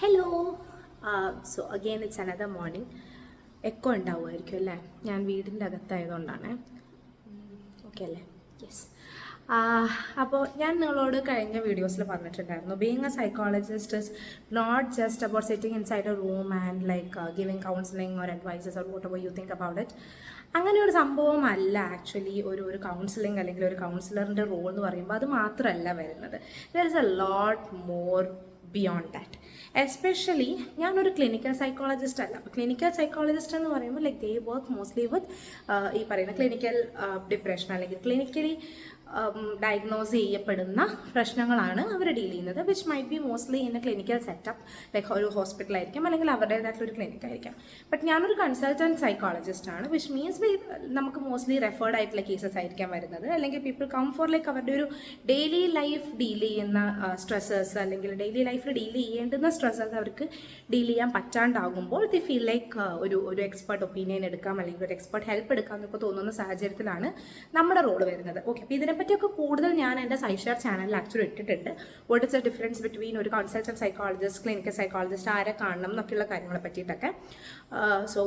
Hello. So again it's another morning. Echo ഉണ്ടാവുമായിരിക്കും അല്ലേ? ഞാൻ വീടിൻ്റെ അകത്തായതുകൊണ്ടാണ്. ഓക്കെ അല്ലേ? യെസ്. അപ്പോൾ ഞാൻ നിങ്ങളോട് കഴിഞ്ഞ വീഡിയോസിൽ പറഞ്ഞിട്ടുണ്ടായിരുന്നു, being a psychologist is not just about sitting inside a room and like giving counselling or advices or whatever you think about it. അങ്ങനെ ഒരു സംഭവമല്ല ആക്ച്വലി ഒരു കൗൺസിലിംഗ് അല്ലെങ്കിൽ ഒരു കൗൺസിലറിൻ്റെ റോൾ എന്ന് പറയുമ്പോൾ. അത് മാത്രമല്ല വരുന്നത്. There is a lot more beyond that. Especially ഞാനൊരു ക്ലിനിക്കൽ സൈക്കോളജിസ്റ്റ് അല്ല. ക്ലിനിക്കൽ സൈക്കോളജിസ്റ്റ് എന്ന് പറയുമ്പോൾ ലൈക്ക് ദേ വർക്ക് മോസ്റ്റ്ലി വിത്ത് ഈ പറയുന്ന ക്ലിനിക്കൽ ഡിപ്രഷൻ അല്ലെങ്കിൽ ക്ലിനിക്കലി ഡയഗ്നോസ് ചെയ്യപ്പെടുന്ന പ്രശ്നങ്ങളാണ് അവർ ഡീൽ ചെയ്യുന്നത്, which might be mostly in A clinical setup, like ഒരു ഹോസ്പിറ്റലായിരിക്കും അല്ലെങ്കിൽ അവരുടേതായിട്ടുള്ളൊരു ക്ലിനിക്കായിരിക്കാം. ബട്ട് ഞാനൊരു കൺസൾട്ടൻറ്റ് സൈക്കോളജിസ്റ്റ് ആണ്, വിച്ച് മീൻസ് നമുക്ക് മോസ്റ്റ്ലി റെഫേർഡ് ആയിട്ടുള്ള കേസസ് ആയിരിക്കാം വരുന്നത്, അല്ലെങ്കിൽ പീപ്പിൾ കം ഫോർ ലൈക്ക് അവരുടെ ഒരു ഡെയിലി ലൈഫ് ഡീൽ ചെയ്യുന്ന സ്ട്രെസ്സേഴ്സ് അല്ലെങ്കിൽ ഡെയിലി ലൈഫിൽ ഡീൽ ചെയ്യേണ്ടുന്ന സ്ട്രെസ്സേഴ്സ് അവർക്ക് ഡീൽ ചെയ്യാൻ പറ്റാണ്ടാകുമ്പോൾ ദി ഫീൽ ലൈക്ക് ഒരു എക്സ്പെർട്ട് ഒപ്പീനിയൻ എടുക്കാം അല്ലെങ്കിൽ ഒരു എക്സ്പെർട്ട് ഹെൽപ്പ് എടുക്കാം എന്നൊക്കെ തോന്നുന്ന സാഹചര്യത്തിലാണ് നമ്മുടെ റോള് വരുന്നത്. ഓക്കെ, അപ്പോൾ ഇതിനെപ്പറ്റിയൊക്കെ കൂടുതൽ ഞാൻ എൻ്റെ സൈഷെയർ ചാനലിൽ ആക്ച്വലി ഇട്ടിട്ടുണ്ട്. What is the difference between ഒരു കൺസൾട്ടൻറ്റ് സൈക്കോളജിസ്റ്റ്, ക്ലിനിക്കൽ സൈക്കോളജിസ്റ്റ്, ആരെ കാണണം എന്നൊക്കെയുള്ള കാര്യങ്ങളെ പറ്റിയിട്ടൊക്കെ. സോ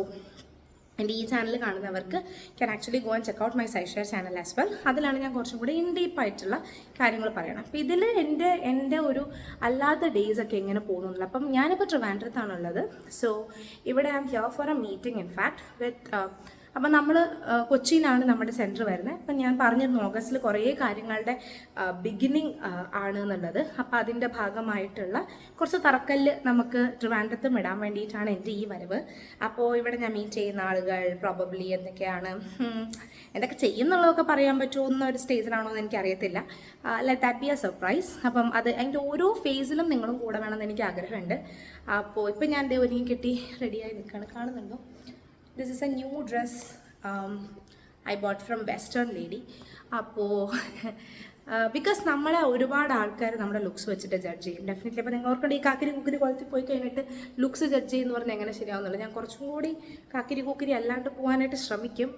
എൻ്റെ ഈ ചാനൽ കാണുന്നവർക്ക് can actually go and check out my സൈഷെയർ ചാനൽ ആസ് വെൽ. അതിലാണ് ഞാൻ കുറച്ചും കൂടി ഇൻ ഡീപ്പായിട്ടുള്ള കാര്യങ്ങൾ പറയണം. അപ്പോൾ ഇതിൽ എൻ്റെ ഒരു അല്ലാത്ത ഡേയ്സ് ഒക്കെ എങ്ങനെ പോകുന്നില്ല. അപ്പം ഞാനിപ്പോൾ ട്രിവാൻഡ്രത്താണുള്ളത്. സോ ഇവിടെ I am here for a meeting in fact with അപ്പം നമ്മൾ കൊച്ചിയിലാണ് നമ്മുടെ സെൻറ്റർ വരുന്നത്. അപ്പം ഞാൻ പറഞ്ഞിരുന്നു ഓഗസ്റ്റിൽ കുറേ കാര്യങ്ങളുടെ ബിഗിനിങ് ആണ് എന്നുള്ളത്. അപ്പം അതിൻ്റെ ഭാഗമായിട്ടുള്ള കുറച്ച് തറക്കല്ല് നമുക്ക് ട്രിവാൻഡ്രത്തും ഇടാൻ വേണ്ടിയിട്ടാണ് എൻ്റെ ഈ വരവ്. അപ്പോൾ ഇവിടെ ഞാൻ മീറ്റ് ചെയ്യുന്ന ആളുകൾ പ്രോബബ്ലി എന്തൊക്കെ ചെയ്യുന്നുള്ളതൊക്കെ പറയാൻ പറ്റുമെന്ന ഒരു സ്റ്റേജിലാണോ എന്ന് എനിക്കറിയത്തില്ല. Let that be A surprise. അപ്പം അതിൻ്റെ ഓരോ ഫേസിലും നിങ്ങളും കൂടെ വേണമെന്ന് എനിക്ക് ആഗ്രഹമുണ്ട്. അപ്പോൾ ഇപ്പം ഞാൻ ഒരുങ്ങി കെട്ടി റെഡിയായി നിൽക്കുകയാണ്. കാണുന്നുണ്ടോ? This is a new dress I bought from Western Lady. അപ്പോൾ ബിക്കോസ് നമ്മളെ ഒരുപാട് ആൾക്കാർ നമ്മുടെ ലുക്സ് വെച്ചിട്ട് ജഡ്ജ് ചെയ്യും ഡെഫിനറ്റ്ലി. അപ്പോൾ നിങ്ങൾ ഓർക്കേണ്ട ഈ കാക്കിരി കുക്കിരി കുളത്തിൽ പോയി കഴിഞ്ഞിട്ട് ലുക്സ് ജഡ്ജ് ചെയ്യുമെന്ന് പറഞ്ഞാൽ എങ്ങനെ ശരിയാവുന്നുള്ളൂ. ഞാൻ കുറച്ചും കൂടി കാക്കിരി കുക്കിരി അല്ലാണ്ട് പോകാനായിട്ട് ശ്രമിക്കും.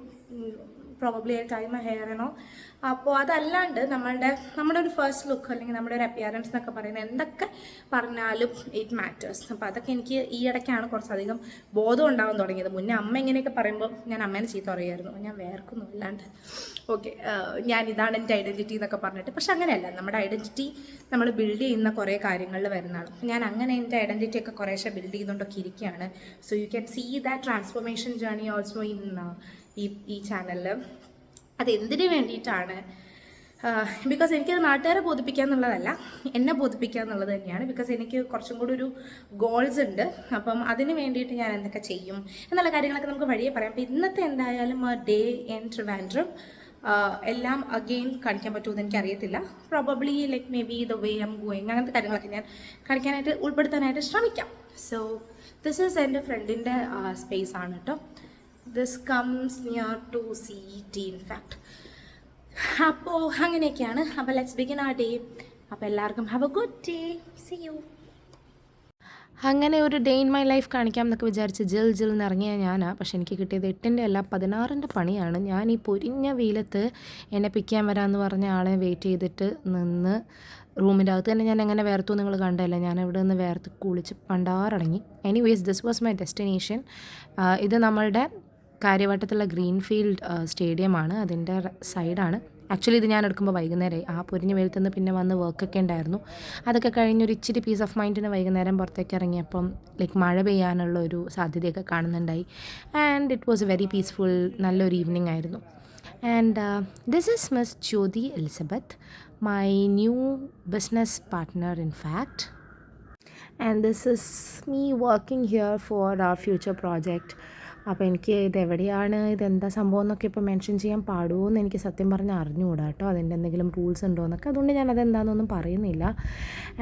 പ്രോബബ്ലി ടൈം ഹെയർ ആണോ. അപ്പോൾ അതല്ലാണ്ട് നമ്മുടെ ഒരു ഫസ്റ്റ് ലുക്ക് അല്ലെങ്കിൽ നമ്മുടെ ഒരു അപ്പിയറൻസ് എന്നൊക്കെ പറയുന്നത് എന്തൊക്കെ പറഞ്ഞാലും ഇറ്റ് മാറ്റേഴ്സ്. അപ്പോൾ അതൊക്കെ എനിക്ക് ഈ ഇടയ്ക്കാണ് കുറച്ചധികം ബോധം ഉണ്ടാവാൻ തുടങ്ങിയത്. മുന്നേ അമ്മ ഇങ്ങനെയൊക്കെ പറയുമ്പോൾ ഞാൻ അമ്മേനെ ചീത്ത പറയുമായിരുന്നു, ഞാൻ വേർക്കുന്നു അല്ലാണ്ട്. ഓക്കെ, ഞാൻ ഇതാണ് എൻ്റെ ഐഡൻറ്റിറ്റി എന്നൊക്കെ പറഞ്ഞിട്ട്. പക്ഷെ അങ്ങനെയല്ല, നമ്മുടെ ഐഡൻറ്റിറ്റി നമ്മൾ ബിൽഡ് ചെയ്യുന്ന കുറേ കാര്യങ്ങളിൽ വരുന്നതാണ്. ഞാൻ അങ്ങനെ എൻ്റെ ഐഡൻറ്റിറ്റി ഒക്കെ കുറേശ്ശെ ബിൽഡ് ചെയ്തുകൊണ്ടൊക്കെ ഇരിക്കുകയാണ്. So you can see that transformation journey also in ഈ ചാനലിൽ. അതെന്തിനു വേണ്ടിയിട്ടാണ്? ബിക്കോസ് എനിക്കത് നാട്ടുകാരെ ബോധിപ്പിക്കുക എന്നുള്ളതല്ല, എന്നെ ബോധിപ്പിക്കുക എന്നുള്ളത് തന്നെയാണ്. ബിക്കോസ് എനിക്ക് കുറച്ചും കൂടി ഒരു ഗോൾസ് ഉണ്ട്. അപ്പം അതിന് വേണ്ടിയിട്ട് ഞാൻ എന്തൊക്കെ ചെയ്യും എന്നുള്ള കാര്യങ്ങളൊക്കെ നമുക്ക് വഴിയെ പറയാം. അപ്പോൾ ഇന്നത്തെ എന്തായാലും ഡേ ഇൻ ട്രിവാൻഡ്രം എല്ലാം അഗെയിൻ കാണിക്കാൻ പറ്റുമെന്ന് എനിക്കറിയത്തില്ല. Probably like may be the way I'm going അങ്ങനത്തെ കാര്യങ്ങളൊക്കെ ഞാൻ കാണിക്കാനായിട്ട് ഉൾപ്പെടുത്താനായിട്ട് ശ്രമിക്കാം. സോ ദിസ് ഈസ് എൻ്റെ ഫ്രണ്ടിൻ്റെ സ്പേസ് ആണ് കേട്ടോ. This comes near to CET in fact. അപ്പോൾ അങ്ങനെയൊക്കെയാണ്. അപ്പോൾ ലെറ്റ്സ് ബിഗിൻ our day. അപ്പോൾ എല്ലാവർക്കും have a good day. See you. അങ്ങനെ ഒരു ഡേ ഇൻ മൈ ലൈഫ് കാണിക്കാം എന്നൊക്കെ വിചാരിച്ച് ജിൽ നിറങ്ങിയ ഞാനാണ്. പക്ഷെ എനിക്ക് കിട്ടിയത് 8-ൻ്റെ അല്ല 16-ൻ്റെ പണിയാണ്. ഞാൻ ഈ പൊരിഞ്ഞ വെയിലത്ത് എന്നെ പിക്ക് ചെയ്യാൻ വരാമെന്ന് പറഞ്ഞ ആളെ വെയിറ്റ് ചെയ്തിട്ട് നിന്ന് റൂമിൻ്റെ അകത്ത് തന്നെ ഞാൻ എങ്ങനെ വേർത്തു നിങ്ങൾ കണ്ടല്ലേ. ഞാൻ ഇവിടെ നിന്ന് വേർത്ത് കുളിച്ച് പണ്ടാറടങ്ങി. Anyways this was my destination. ഇത് നമ്മളുടെ കാര്യവട്ടത്തുള്ള ഗ്രീൻഫീൽഡ് സ്റ്റേഡിയമാണ്, അതിൻ്റെ സൈഡാണ്. ആക്ച്വലി ഇത് ഞാൻ എടുക്കുമ്പോൾ വൈകുന്നേരമായി. ആ പൊരിഞ്ഞ വെയിലത്ത് നിന്ന് പിന്നെ വന്ന് വർക്കൊക്കെ ഉണ്ടായിരുന്നു. അതൊക്കെ കഴിഞ്ഞൊരു ഇച്ചിരി പീസ് ഓഫ് മൈൻഡിന് വൈകുന്നേരം പുറത്തേക്ക് ഇറങ്ങിയപ്പം ലൈക്ക് മഴ പെയ്യാനുള്ള ഒരു സാധ്യതയൊക്കെ കാണുന്നുണ്ടായി. And it was a very peaceful, നല്ലൊരു ഈവനിങ് ആയിരുന്നു. And this is miss Jyoti Elizabeth, my new business partner in fact. And this is me working here for our future project. അപ്പോൾ എനിക്ക് ഇതെവിടെയാണ്, ഇതെന്താ സംഭവം എന്നൊക്കെ ഇപ്പോൾ മെൻഷൻ ചെയ്യാൻ പാടുമോ എന്ന് എനിക്ക് സത്യം പറഞ്ഞാൽ അറിഞ്ഞുകൂടാ കേട്ടോ. അതിൻ്റെ എന്തെങ്കിലും റൂൾസ് ഉണ്ടോ എന്നൊക്കെ. അതുകൊണ്ട് ഞാൻ അതെന്താണെന്നൊന്നും പറയുന്നില്ല.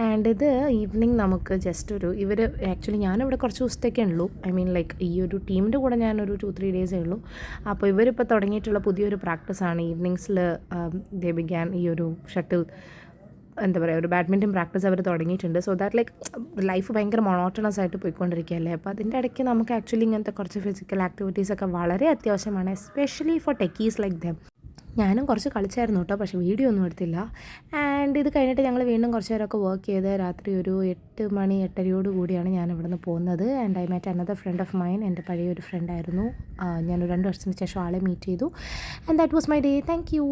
ആൻഡ് ഇത് ഈവനിങ് നമുക്ക് ജസ്റ്റ് ഇവർ ആക്ച്വലി ഞാനിവിടെ കുറച്ച് ദിവസത്തേക്കേ ഉള്ളൂ. ഐ മീൻ ലൈക്ക് ഈ ഒരു ടീമിൻ്റെ കൂടെ ഞാനൊരു 2-3 ഡേയ്സേ ഉള്ളൂ. അപ്പോൾ ഇവരിപ്പോൾ തുടങ്ങിയിട്ടുള്ള പുതിയൊരു പ്രാക്ടീസാണ്. ഈവനിങ്സിൽ ദേ ബിഗാൻ ഈ ഒരു ഷട്ടിൽ എന്താ പറയുക, ഒരു ബാഡ്മിൻ്റൺ പ്രാക്ടീസ് അവർ തുടങ്ങിയിട്ടുണ്ട്. സോ ദാറ്റ് ലൈക്ക് ലൈഫ് ഭയങ്കര മൊണോട്ടണസ് ആയിട്ട് പോയിക്കൊണ്ടിരിക്കുകയല്ലേ. അപ്പോൾ അതിൻ്റെ ഇടയ്ക്ക് നമുക്ക് ആക്ച്വലി ഇങ്ങനത്തെ കുറച്ച് ഫിസിക്കൽ ആക്ടിവിറ്റീസൊക്കെ വളരെ അത്യാവശ്യമാണ്, especially for techies like dum. ഞാനും കുറച്ച് കളിച്ചായിരുന്നു കേട്ടോ, പക്ഷേ വീഡിയോ ഒന്നും എടുത്തില്ല. ആൻഡ് ഇത് കഴിഞ്ഞിട്ട് ഞങ്ങൾ വീണ്ടും കുറച്ച് നേരമൊക്കെ വർക്ക് ചെയ്ത് രാത്രി ഒരു 8 മണി 8:30 കൂടിയാണ് ഞാൻ ഇവിടെ നിന്ന് പോകുന്നത്. And I met another friend of mine, എൻ്റെ പഴയൊരു ഫ്രണ്ടായിരുന്നു. ഞാനൊരു 2 വർഷത്തിന് ശേഷം ആളെ മീറ്റ് ചെയ്തു. And that was my day. Thank you.